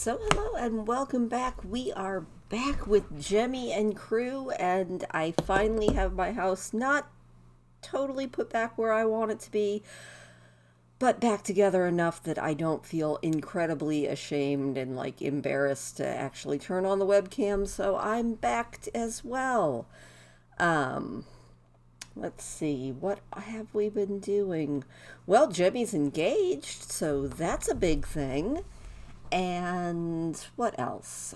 So hello and welcome back. We are back with Jemmy and crew, and I finally have my house not totally put back where I want it to be, but back together enough that I don't feel incredibly ashamed and like embarrassed to actually turn on the webcam, so I'm back as well. Um, let's see, what have we been doing? Well, Jemmy's engaged, so that's a big thing. And what else?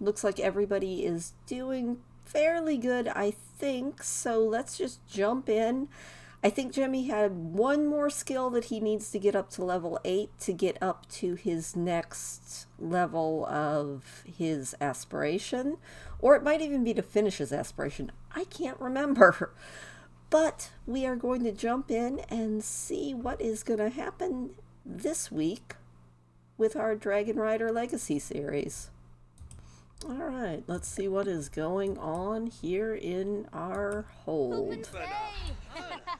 Looks like everybody is doing fairly good, I think. So let's just jump in. I think Jemmy had one more skill that he needs to get up to level 8 to get up to his next level of his aspiration. Or it might even be to finish his aspiration. I can't remember. But we are going to jump in and see what is going to happen this week with our Dragonrider Legacy series. Alright, let's see what is going on here in our hold.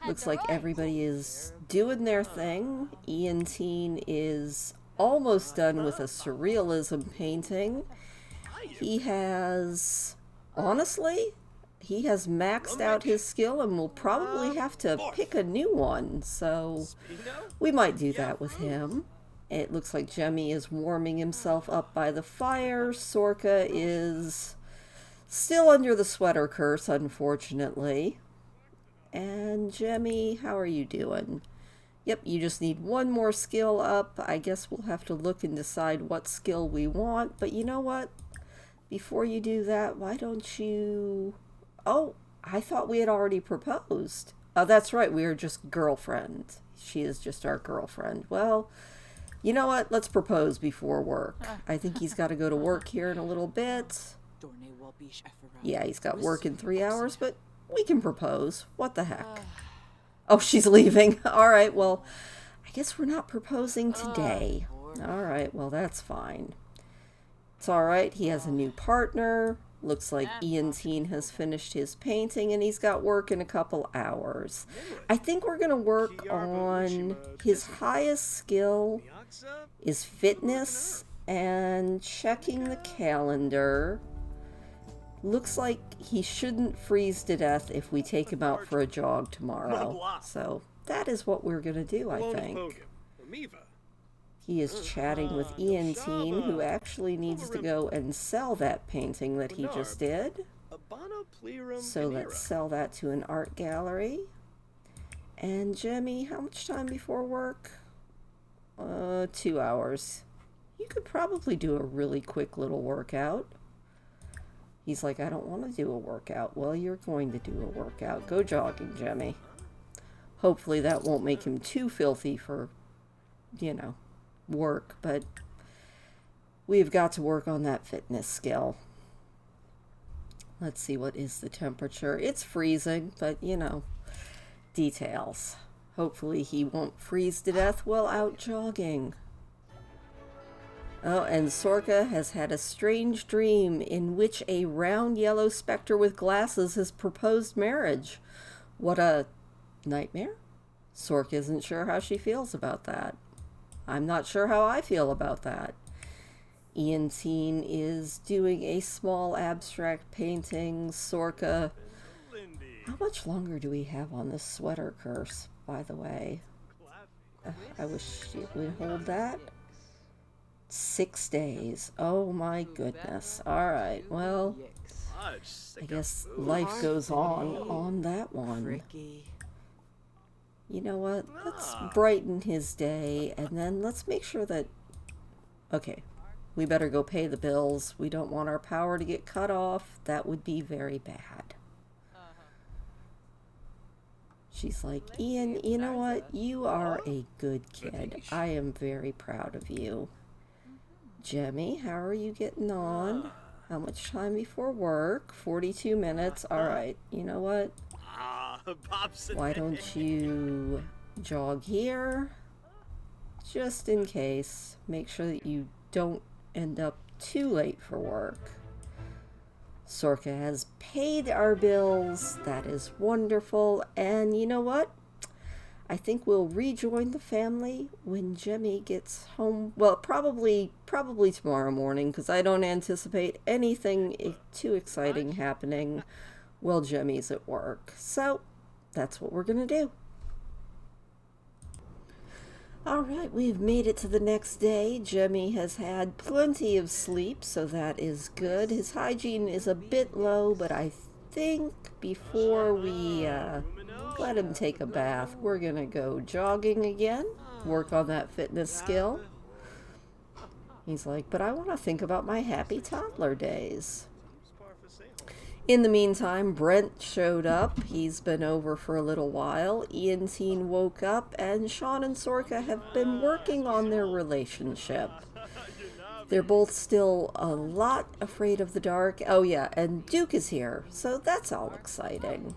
Looks like everybody is doing their thing. Ian Teen is almost done with a surrealism painting. He has, honestly, he has maxed out his skill and will probably have to pick a new one, so we might do that with him. It looks like Jemmy is warming himself up by the fire. Sorka is still under the sweater curse, unfortunately. And Jemmy, how are you doing? Yep, you just need one more skill up. I guess we'll have to look and decide what skill we want. But you know what? Before you do that, why don't you... Oh, I thought we had already proposed. Oh, that's right. We are just girlfriends. She is just our girlfriend. Well... You know what? Let's propose before work. I think he's got to go to work here in a little bit. Yeah, he's got work in 3 hours, but we can propose. What the heck? Oh, she's leaving. All right, well, I guess we're not proposing today. All right, well, that's fine. It's all right. He has a new partner. Looks like Ian Teen has finished his painting and he's got work in a couple hours. I think we're going to work on his highest skill is fitness and checking the calendar. Looks like he shouldn't freeze to death if we take him out for a jog tomorrow. So that is what we're going to do, I think. He is chatting with Ian Teen, who actually needs to go and sell that painting that he just did. So let's sell that to an art gallery. And Jemmy, how much time before work? 2 hours. You could probably do a really quick little workout. He's like, I don't want to do a workout. Well, you're going to do a workout. Go jogging, Jemmy. Hopefully that won't make him too filthy for, you know, work, but we've got to work on that fitness skill. Let's see, what is the temperature? It's freezing, but you know, details. Hopefully he won't freeze to death while out jogging. Oh, and Sorka has had a strange dream in which a round yellow specter with glasses has proposed marriage. What a nightmare. Sorka isn't sure how she feels about that. I'm not sure how I feel about that. Ian Teen is doing a small abstract painting. Sorka. How much longer do we have on this sweater curse, by the way? I wish it would hold that. 6 days. Oh my goodness. Alright, well, I guess life goes on that one. You know what? Let's brighten his day, and then let's make sure that... Okay, we better go pay the bills. We don't want our power to get cut off. That would be very bad. She's like, Ian, you know what? You are a good kid. I am very proud of you. Jemmy, how are you getting on? How much time before work? 42 minutes. All right, you know what? Why don't you jog here? Just in case. Make sure that you don't end up too late for work. Sorka has paid our bills. That is wonderful. And you know what? I think we'll rejoin the family when Jemmy gets home. Well, probably tomorrow morning, because I don't anticipate anything too exciting happening while Jemmy's at work. So that's what we're gonna do. All right, we've made it to the next day. Jemmy has had plenty of sleep, so that is good. His hygiene is a bit low, but I think before we let him take a bath, we're gonna go jogging again, work on that fitness skill. He's like, but I want to think about my happy toddler days. In the meantime, Brent showed up. He's been over for a little while. Ian Teen woke up, and Sean and Sorka have been working on their relationship. They're both still a lot afraid of the dark. Oh yeah, and Duke is here, so that's all exciting.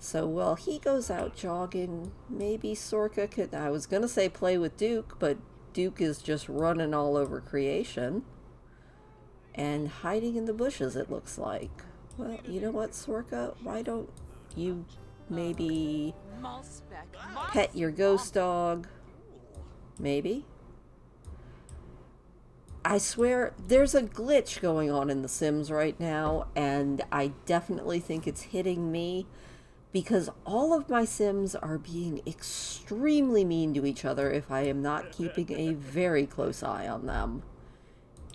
So while he goes out jogging, maybe Sorka could, I was gonna say play with Duke, but Duke is just running all over creation. And hiding in the bushes, it looks like. Well, you know what, Sorka? Why don't you maybe pet your ghost dog? Maybe? I swear, there's a glitch going on in The Sims right now, and I definitely think it's hitting me because all of my Sims are being extremely mean to each other if I am not keeping a very close eye on them.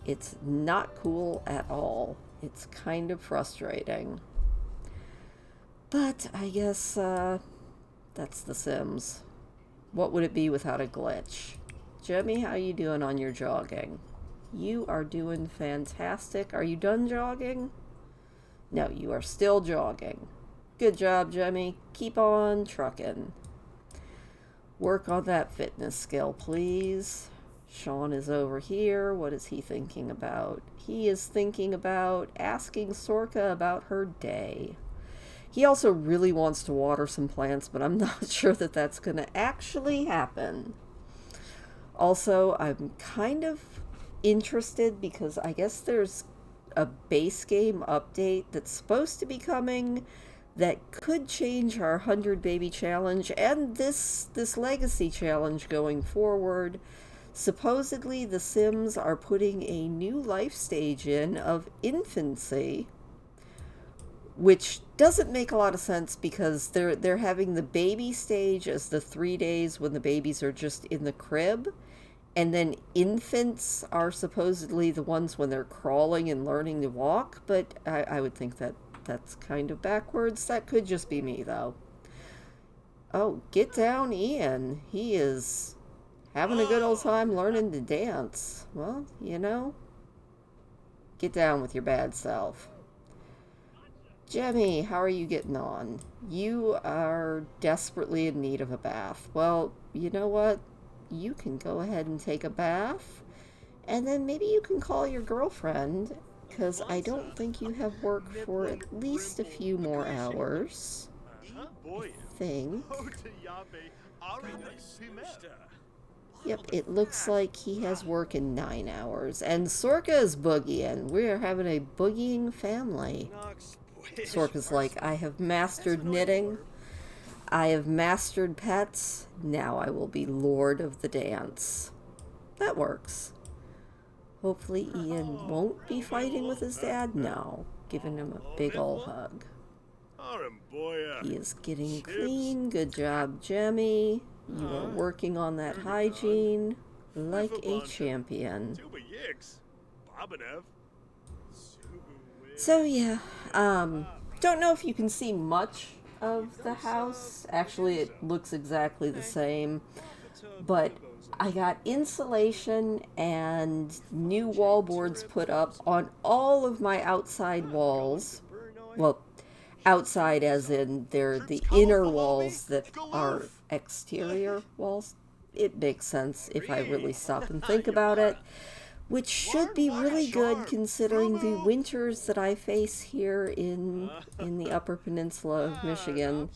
It's not cool at all. It's kind of frustrating. But I guess that's The Sims. What would it be without a glitch? Jemmy, how you doing on your jogging? You are doing fantastic. Are you done jogging? No, you are still jogging. Good job, Jemmy. Keep on trucking. Work on that fitness skill, please. Sean is over here. What is he thinking about? He is thinking about asking Sorka about her day. He also really wants to water some plants, but I'm not sure that that's going to actually happen. Also, I'm kind of interested because I guess there's a base game update that's supposed to be coming that could change our 100 baby challenge and this legacy challenge going forward. Supposedly, The Sims are putting a new life stage in of infancy, which doesn't make a lot of sense because they're having the baby stage as the 3 days when the babies are just in the crib, and then infants are supposedly the ones when they're crawling and learning to walk, but I would think that that's kind of backwards. That could just be me, though. Oh, get down, Ian. He is having a good old time learning to dance. Well, you know, get down with your bad self. Jemmy, how are you getting on? You are desperately in need of a bath. Well, you know what? You can go ahead and take a bath, and then maybe you can call your girlfriend, because I don't think you have work for at least a few more hours. I think. Yep, it looks like he has work in 9 hours. And Sorka is boogieing. We're having a boogieing family. Sorka's like, I have mastered knitting. I have mastered pets. Now I will be Lord of the Dance. That works. Hopefully Ian won't be fighting with his dad. No, giving him a big ol' hug. He is getting clean. Good job, Jemmy. You are working on that hygiene like a champion. So yeah, don't know if you can see much of the house. Actually, it looks exactly the same, but I got insulation and new wall boards put up on all of my outside walls. Well, outside as in they're the inner walls that are exterior walls. It makes sense if I really stop and think about it, which should be really good considering the winters that I face here in the Upper Peninsula of Michigan.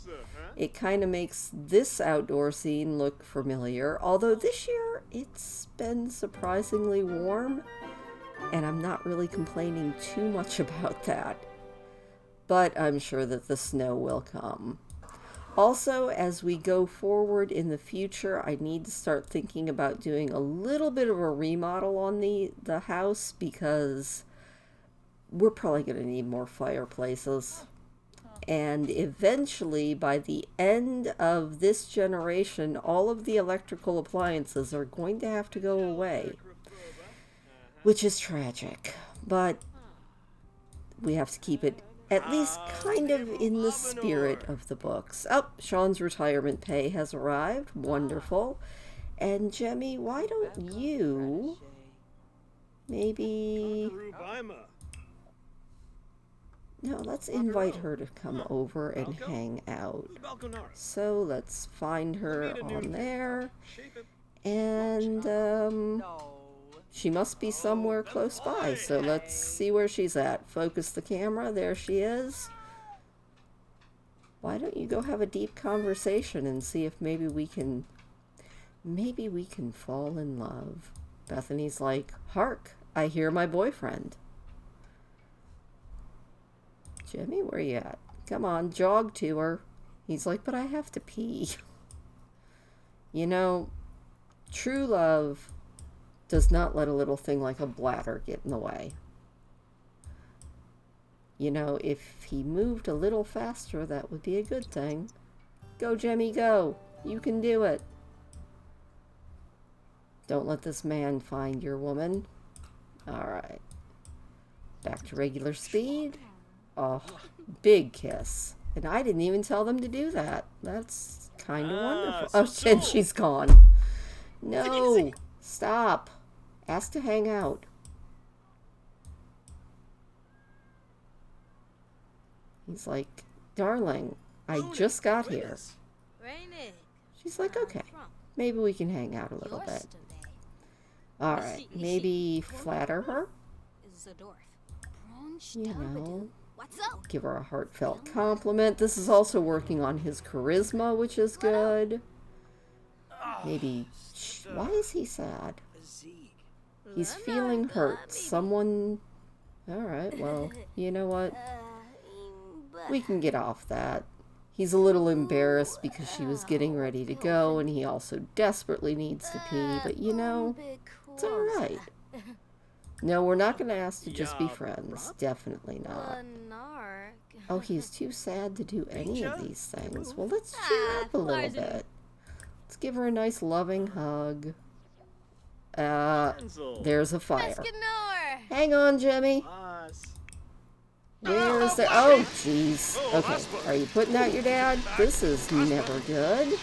It kind of makes this outdoor scene look familiar, although this year it's been surprisingly warm, and I'm not really complaining too much about that. But I'm sure that the snow will come. Also, as we go forward in the future, I need to start thinking about doing a little bit of a remodel on the house, because we're probably going to need more fireplaces. And eventually, by the end of this generation, all of the electrical appliances are going to have to go away, which is tragic. But we have to keep it at least kind of in the spirit of the books. Oh, Sean's retirement pay has arrived. Wonderful. And Jemmy, why don't you maybe... No, let's invite her to come over and hang out. So let's find her on there. And she must be somewhere close by, so let's see where she's at. Focus the camera. There she is. Why don't you go have a deep conversation and see if maybe we can fall in love. Bethany's like, "Hark, I hear my boyfriend." Jemmy, where you at? Come on, jog to her. He's like, "But I have to pee." You know, true love does not let a little thing like a bladder get in the way. You know, if he moved a little faster, that would be a good thing. Go, Jemmy, go. You can do it. Don't let this man find your woman. Alright. Back to regular speed. Oh, big kiss. And I didn't even tell them to do that. That's kind of wonderful. Oh, and she's gone. No. Stop. Ask to hang out. He's like, "Darling, I just got here." She's like, "Okay, maybe we can hang out a little bit." Alright, maybe flatter her? You know, give her a heartfelt compliment. This is also working on his charisma, which is good. Maybe, why is he sad? He's feeling hurt. Someone... Alright, well, you know what? We can get off that. He's a little embarrassed because she was getting ready to go, and he also desperately needs to pee, but you know, it's alright. No, we're not going to ask to just be friends. Definitely not. Oh, he's too sad to do any of these things. Well, let's cheer up a little bit. Let's give her a nice loving hug. There's a fire. Hang on, Jemmy. Where's the... Oh, jeez. Okay, are you putting out your dad? This is never good.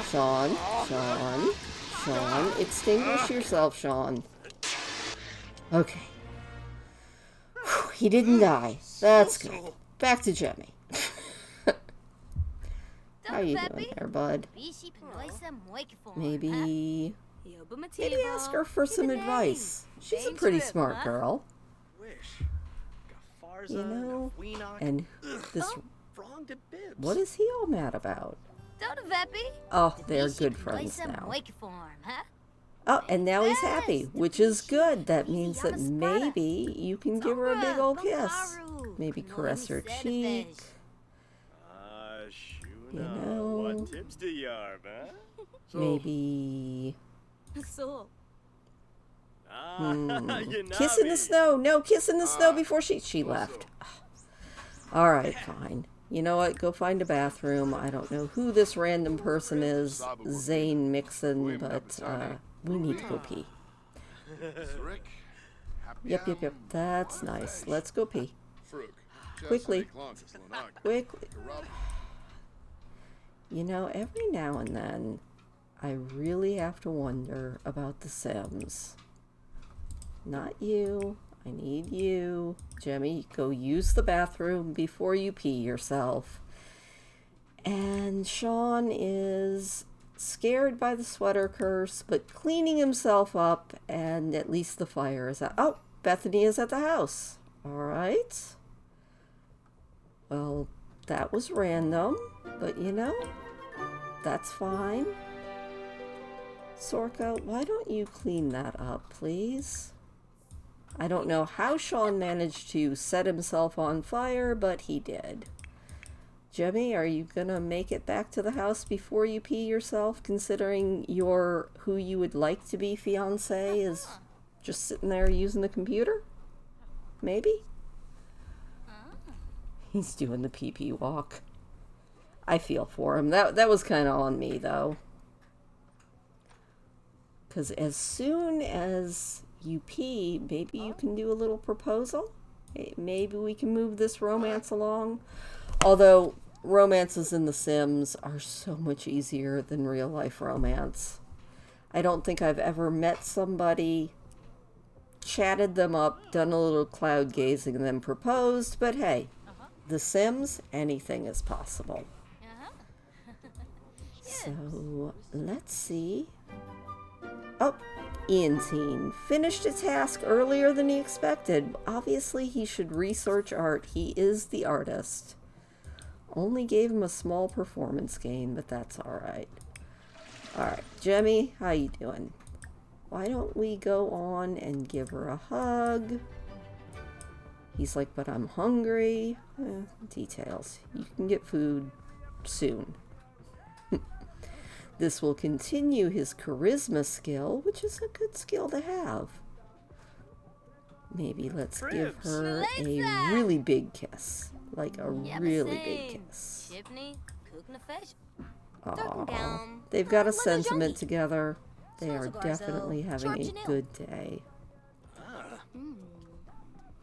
Sean, extinguish yourself, Sean. Okay. Whew, he didn't die. That's good. Back to Jemmy. How you doing there, bud? Maybe ask her for some advice. She's a pretty smart girl. You know, and this... What is he all mad about? Oh, they're good friends now. Oh, and now he's happy, which is good. That means that maybe you can give her a big old kiss. Maybe caress her cheek. You know, maybe... Kiss in the snow. No, kiss in the snow before she left. Alright, fine. You know what? Go find a bathroom. I don't know who this random person is, Zane Mixon, but we need to go pee. Yep. That's nice. Let's go pee. Quickly. You know, every now and then, I really have to wonder about the Sims. Not you. I need you. Jemmy, go use the bathroom before you pee yourself. And Sean is scared by the sweater curse, but cleaning himself up, and at least the fire is out. Oh, Bethany is at the house. Alright. Well, that was random, but you know, that's fine. Sorka, why don't you clean that up, please? I don't know how Sean managed to set himself on fire, but he did. Jemmy, are you gonna make it back to the house before you pee yourself, considering your who you would like to be fiance is just sitting there using the computer? Maybe? He's doing the pee-pee walk. I feel for him. That was kind of on me, though. Because as soon as you pee, maybe you can do a little proposal? Maybe we can move this romance along? Although, romances in The Sims are so much easier than real-life romance. I don't think I've ever met somebody, chatted them up, done a little cloud gazing, and then proposed, but hey, The Sims, anything is possible. So, let's see. Oh, Ian's teen finished a task earlier than he expected. Obviously, he should research art. He is the artist. Only gave him a small performance gain, but that's alright. Alright, Jemmy, how you doing? Why don't we go on and give her a hug? He's like, but I'm hungry. Details. You can get food soon. This will continue his charisma skill, which is a good skill to have. Maybe let's give her a really big kiss. Like a really big kiss. Aww. They've got a sentiment together. They are definitely having a good day.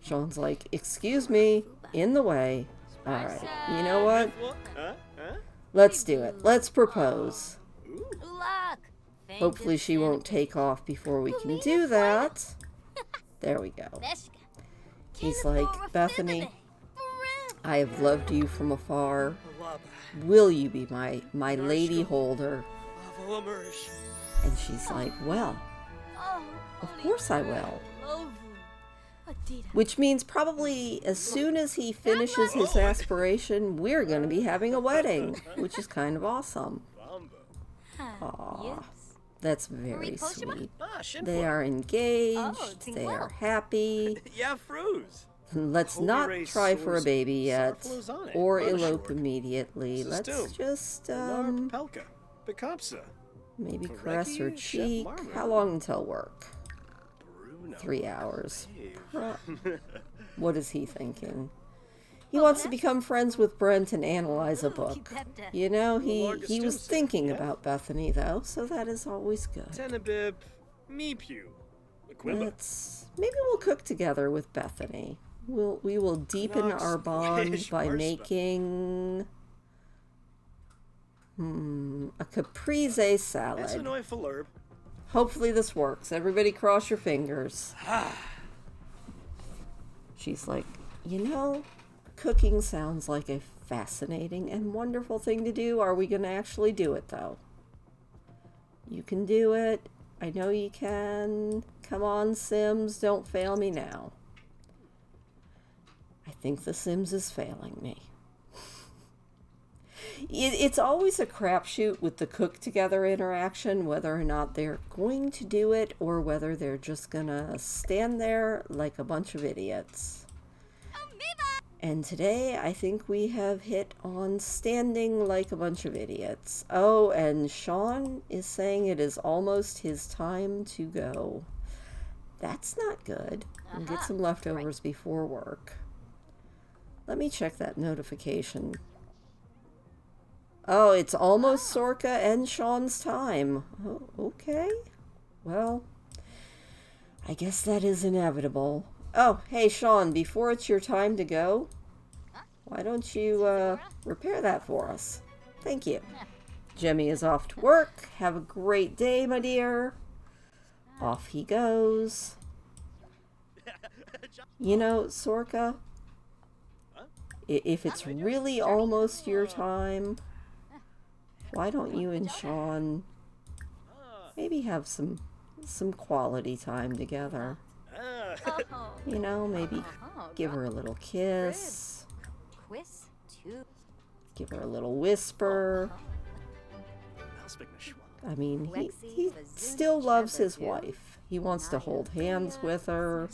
Sean's like, excuse me, in the way. Alright, you know what? Let's do it. Let's propose. Hopefully she won't take off before we can do that. There we go. He's like, Bethany, I have loved you from afar. Will you be my lady holder? And she's like, well, of course I will. Which means probably as soon as he finishes his aspiration, we're going to be having a wedding, which is kind of awesome. Aww, that's very sweet. They are engaged, they are happy. Let's not try for a baby yet, or elope immediately. Let's just, maybe caress her cheek. How long until work? 3 hours. What is he thinking? He wants to become friends with Brent and analyze a book. You know, he was thinking about Bethany, though, so that is always good. Maybe we'll cook together with Bethany. We will deepen our bond by making a caprese salad. Hopefully this works. Everybody cross your fingers. She's like, you know, cooking sounds like a fascinating and wonderful thing to do. Are we going to actually do it, though? You can do it. I know you can. Come on, Sims. Don't fail me now. I think The Sims is failing me. It's always a crapshoot with the cook together interaction, whether or not they're going to do it or whether they're just gonna stand there like a bunch of idiots. And today I think we have hit on standing like a bunch of idiots. Oh, and Sean is saying it is almost his time to go. That's not good. We'll get some leftovers before work. Let me check that notification. Oh, it's almost Sorka and Sean's time. Oh, okay. Well, I guess that is inevitable. Oh, hey, Sean, before it's your time to go, why don't you repair that for us? Thank you. Jemmy is off to work. Have a great day, my dear. Off he goes. You know, Sorka, if it's really almost your time, why don't you and Sean maybe have some quality time together? You know, maybe give her a little kiss. Give her a little whisper. I mean, he still loves his wife. He wants to hold hands with her.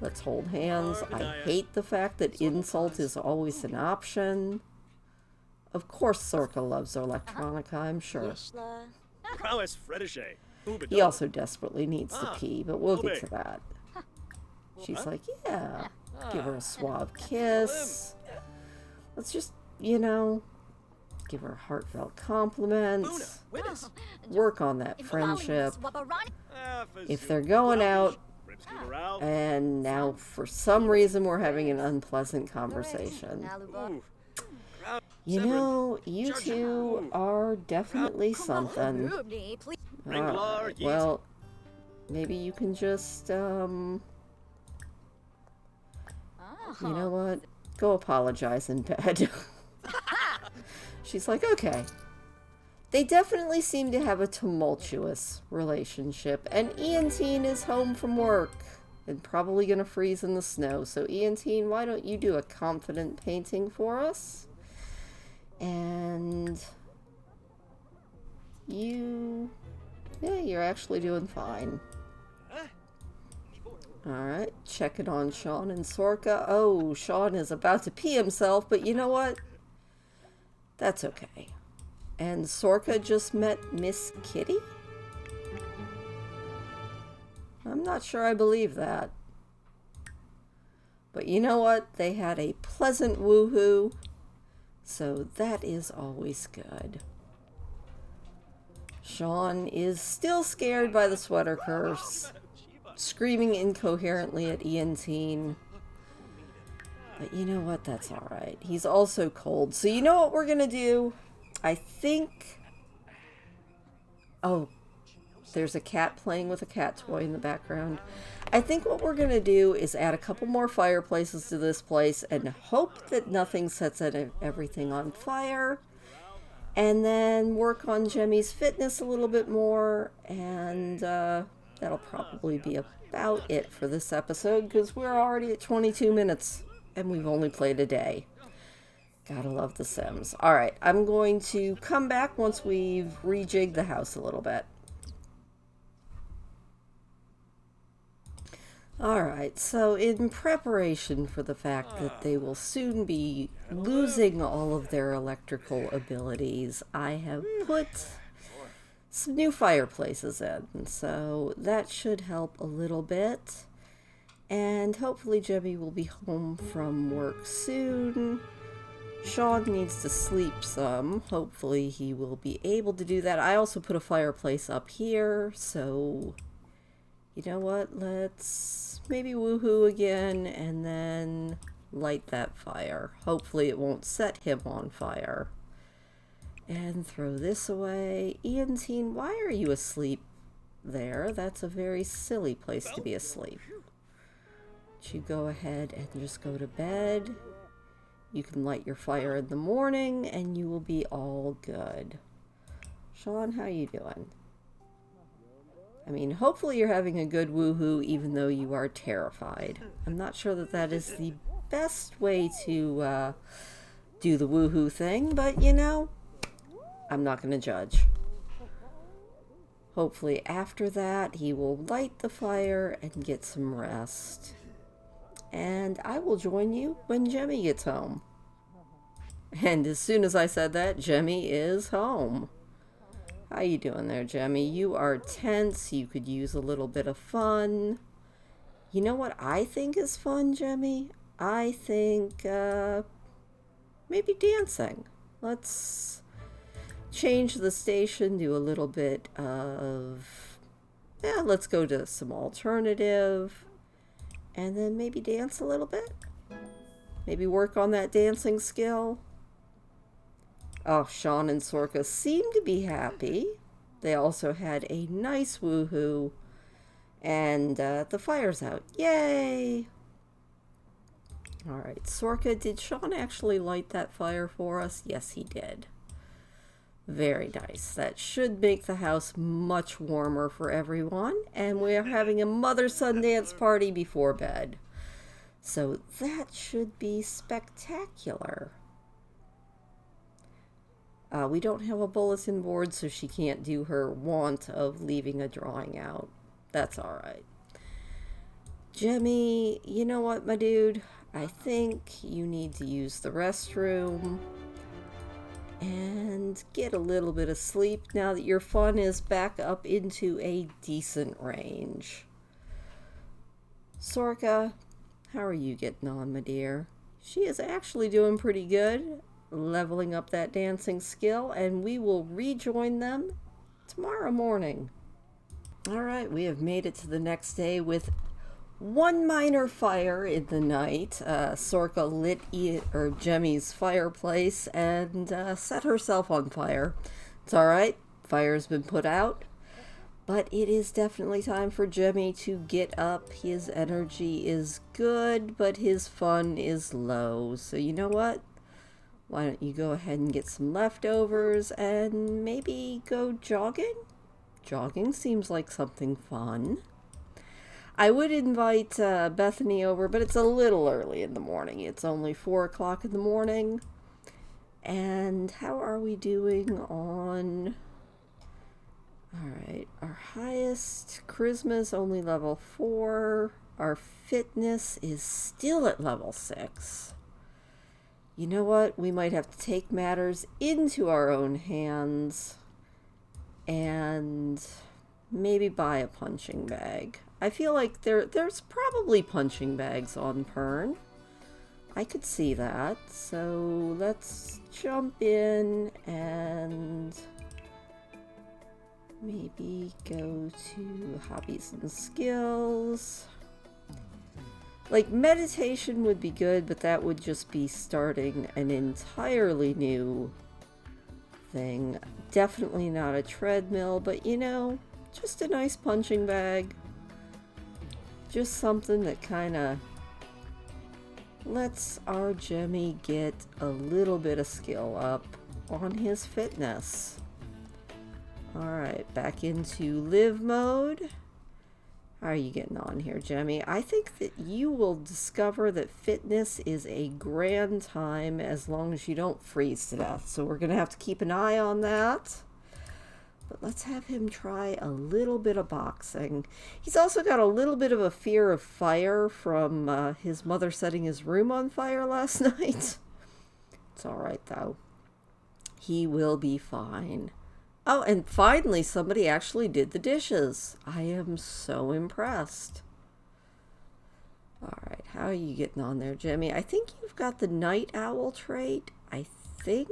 Let's hold hands. I hate the fact that insult is always an option. Of course Sorka loves electronica, I'm sure. He also desperately needs to pee, but we'll get to that. She's like, yeah, give her a suave kiss. Let's just, give her heartfelt compliments. Work on that friendship. If they're going out, and now for some reason we're having an unpleasant conversation. You two are definitely something. Well, maybe you can just, you know what? Go apologize in bed. She's like, okay. They definitely seem to have a tumultuous relationship, and Iantine is home from work and probably gonna freeze in the snow. So Iantine, why don't you do a confident painting for us? And you're actually doing fine. Alright, checking on Sean and Sorka. Oh, Sean is about to pee himself, but you know what? That's okay. And Sorka just met Miss Kitty? I'm not sure I believe that. But you know what? They had a pleasant woohoo, so that is always good. Sean is still scared by the sweater curse, screaming incoherently at Iantine. But you know what? That's alright. He's also cold. So you know what we're gonna do? I think... Oh, there's a cat playing with a cat toy in the background. I think what we're gonna do is add a couple more fireplaces to this place and hope that nothing sets everything on fire. And then work on Jemmy's fitness a little bit more, and that'll probably be about it for this episode, because we're already at 22 minutes, and we've only played a day. Gotta love The Sims. Alright, I'm going to come back once we've rejigged the house a little bit. Alright, so in preparation for the fact that they will soon be losing all of their electrical abilities, I have put some new fireplaces in, so that should help a little bit. And hopefully Jemmy will be home from work soon. Sean needs to sleep some. Hopefully he will be able to do that. I also put a fireplace up here, so you know what? Let's maybe woohoo again and then light that fire. Hopefully it won't set him on fire. And throw this away. Iantine, why are you asleep there? That's a very silly place to be asleep. You go ahead and just go to bed. You can light your fire in the morning and you will be all good. Sean, how you doing? I mean, hopefully you're having a good woohoo even though you are terrified. I'm not sure that that is the best way to do the woohoo thing, but you know, I'm not going to judge. Hopefully after that he will light the fire and get some rest. And I will join you when Jemmy gets home. And as soon as I said that, Jemmy is home. How you doing there, Jemmy? You are tense. You could use a little bit of fun. You know what I think is fun, Jemmy? I think maybe dancing. Let's change the station, do a little bit of... Yeah, let's go to some alternative. And then maybe dance a little bit. Maybe work on that dancing skill. Oh, Sean and Sorka seem to be happy. They also had a nice woohoo. And the fire's out. Yay! Alright, Sorka, did Sean actually light that fire for us? Yes, he did. Very nice. That should make the house much warmer for everyone. And we are having a mother-son dance party before bed. So that should be spectacular. We don't have a bulletin board, so she can't do her want of leaving a drawing out. That's alright. Jemmy, you know what, my dude? I think you need to use the restroom. and get a little bit of sleep now that your fun is back up into a decent range. Sorka, how are you getting on, my dear? She is actually doing pretty good, leveling up that dancing skill, and we will rejoin them tomorrow morning. Alright, we have made it to the next day with one minor fire in the night. Sorka lit Jemmy's fireplace and set herself on fire. It's alright, fire's been put out, but it is definitely time for Jemmy to get up. His energy is good, but his fun is low. So you know what? Why don't you go ahead and get some leftovers and maybe go jogging? Jogging seems like something fun. I would invite Bethany over, but it's a little early in the morning. It's only 4 o'clock in the morning. And how are we doing on... Alright, our highest charisma is only level 4. Our fitness is still at level 6. You know what? We might have to take matters into our own hands and maybe buy a punching bag. I feel like there's probably punching bags on Pern. I could see that. So let's jump in and maybe go to hobbies and skills. Like, meditation would be good, but that would just be starting an entirely new thing. Definitely not a treadmill, but you know, just a nice punching bag. Just something that kind of lets our Jemmy get a little bit of skill up on his fitness. Alright, back into live mode. How are you getting on here, Jemmy? I think that you will discover that fitness is a grand time as long as you don't freeze to death. So we're going to have to keep an eye on that. But let's have him try a little bit of boxing. He's also got a little bit of a fear of fire from his mother setting his room on fire last night. It's alright, though. He will be fine. Oh, and finally somebody actually did the dishes. I am so impressed. Alright, how are you getting on there, Jemmy? I think you've got the night owl trait. I think...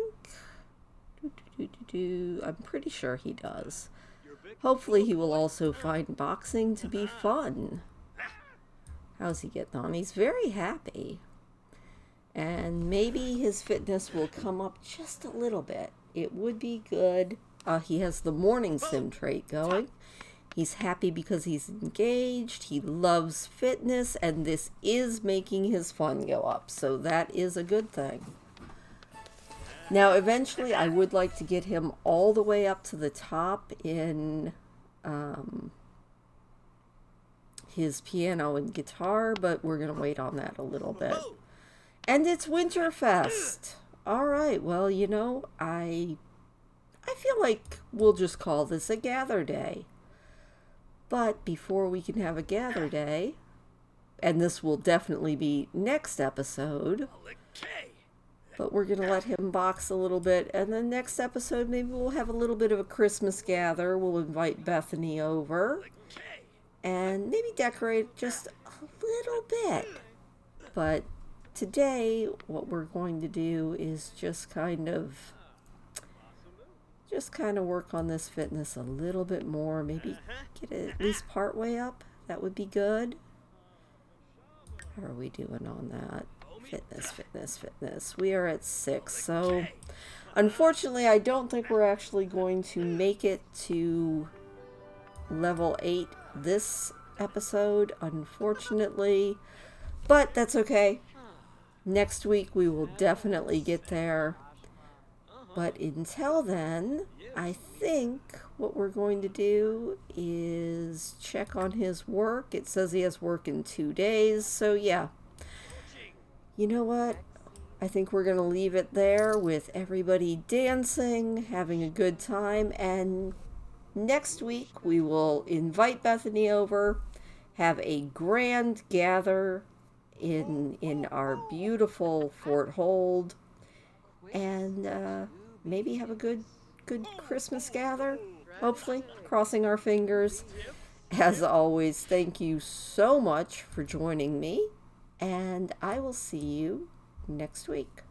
I'm pretty sure he does. Hopefully he will also find boxing to be fun. How's he getting on? He's very happy. And maybe his fitness will come up just a little bit. It would be good. He has the morning sim trait going. He's happy because he's engaged. He loves fitness, and this is making his fun go up. So that is a good thing. Now, eventually, I would like to get him all the way up to the top in his piano and guitar, but we're going to wait on that a little bit. And it's Winterfest. All right, well, you know, I feel like we'll just call this a gather day. But before we can have a gather day, and this will definitely be next episode, but we're going to let him box a little bit, and then next episode maybe we'll have a little bit of a Christmas gather. We'll invite Bethany over, and maybe decorate just a little bit. But today, what we're going to do is just kind of work on this fitness a little bit more. Maybe get it at least part way up. That would be good. How are we doing on that? Fitness. We are at 6. So, unfortunately, I don't think we're actually going to make it to level 8 this episode, unfortunately. But that's okay. Next week, we will definitely get there. But until then, I think what we're going to do is check on his work. It says he has work in 2 days. So, yeah. You know what? I think we're going to leave it there with everybody dancing, having a good time. And next week, we will invite Bethany over, have a grand gather in our beautiful Fort Hold. And maybe have a good Christmas gather. Hopefully, crossing our fingers. As always, thank you so much for joining me, and I will see you next week.